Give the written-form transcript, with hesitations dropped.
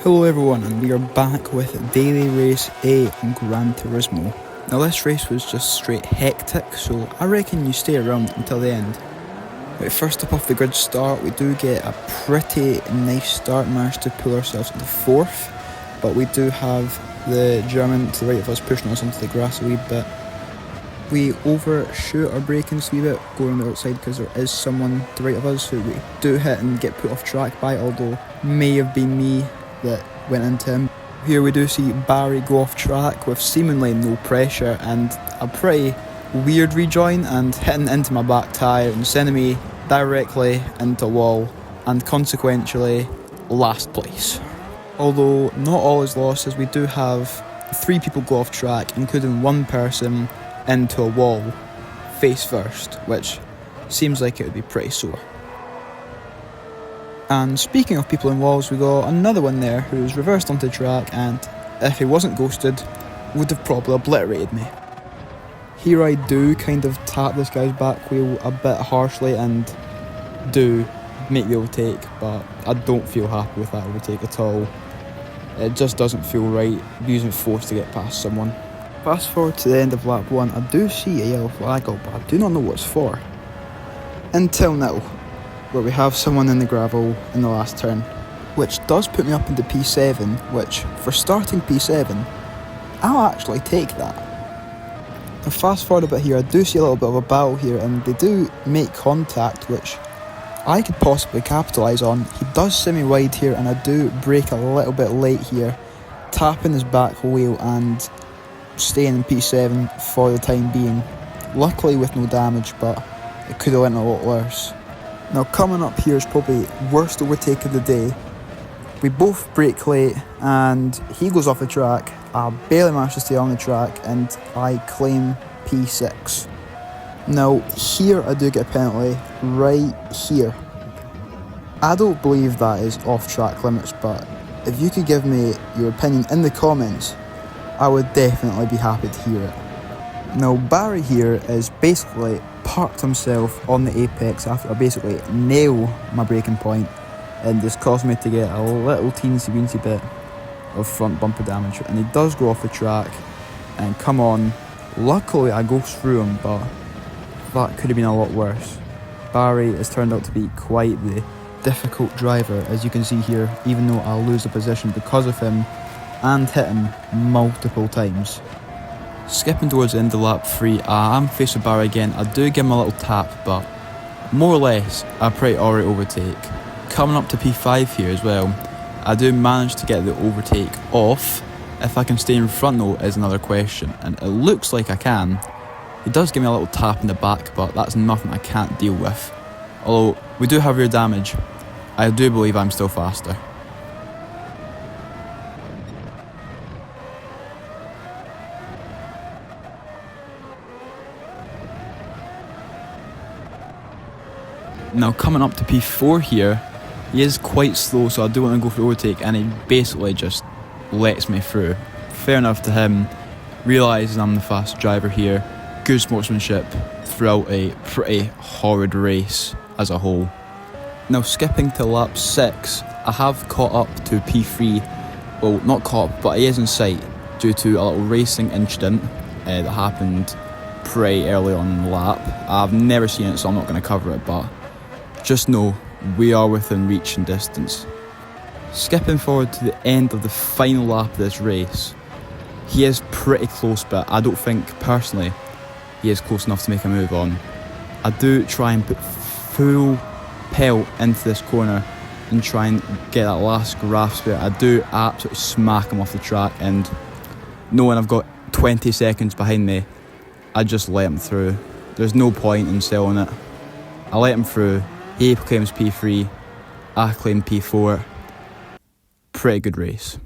Hello everyone, and we are back with Daily Race A on Gran Turismo. Now this race was just straight hectic, so I reckon you stay around until the end. Right, first up off the grid start, we do get a pretty nice start, managed to pull ourselves into fourth, but we do have the German to the right of us pushing us onto the grass a wee bit. We overshoot our brakings a wee bit, going on the outside because there is someone to the right of us who we do hit and get put off track by, although may have been me that went into him. Here we do see Barry go off track with seemingly no pressure and a pretty weird rejoin and hitting into my back tyre and sending me directly into a wall and consequentially last place. Although not all is lost, as we do have 3 people go off track, including one person into a wall face first, which seems like it would be pretty sore. And speaking of people in walls, we got another one there who's reversed onto the track, and if he wasn't ghosted, would have probably obliterated me. Here I do kind of tap this guy's back wheel a bit harshly and do make the overtake, but I don't feel happy with that overtake at all. It just doesn't feel right using force to get past someone. Fast forward to the end of lap 1, I do see a yellow flag up, but I do not know what it's for. Until now, where we have someone in the gravel in the last turn, which does put me up into P7, which, for starting P7, I'll actually take that. Now fast forward a bit here, I do see a little bit of a battle here, and they do make contact, which I could possibly capitalise on. He does send me wide here, and I do brake a little bit late here, tapping his back wheel and staying in P7 for the time being. Luckily with no damage, but it could have went a lot worse. Now coming up here is probably worst overtake of the day. We both brake late and he goes off the track. I barely managed to stay on the track and I claim P6. Now here I do get a penalty, right here. I don't believe that is off track limits, but if you could give me your opinion in the comments, I would definitely be happy to hear it. Now Barry here is basically parked himself on the apex after I basically nail my braking point, and this caused me to get a little teensy weensy bit of front bumper damage, and he does go off the track and come on. Luckily I go through him, but that could have been a lot worse. Barry has turned out to be quite the difficult driver, as you can see here, even though I'll lose the position because of him and hit him multiple times. Skipping towards the end of lap 3, I am faced with Barry again. I do give him a little tap, but more or less a pretty alright overtake. Coming up to P5 here as well, I do manage to get the overtake off. If I can stay in front though is another question, and it looks like I can. He does give me a little tap in the back, but that's nothing I can't deal with. Although we do have rear damage, I do believe I'm still faster. Now coming up to P4 here, he is quite slow, so I do want to go for the overtake, and he basically just lets me through. Fair enough to him, realising I'm the fast driver here. Good sportsmanship throughout a pretty horrid race as a whole. Now skipping to lap 6, I have caught up to P3. Well, not caught up, but he is in sight due to a little racing incident that happened pretty early on in the lap. I've never seen it, so I'm not going to cover it, but just know we are within reach and distance. Skipping forward to the end of the final lap of this race, he is pretty close, but I don't think personally he is close enough to make a move on. I do try and put full pelt into this corner and try and get that last grasp there. I do absolutely smack him off the track, and knowing I've got 20 seconds behind me, I just let him through. There's no point in selling it. I let him through. He claims P3, I claim P4. Pretty good race.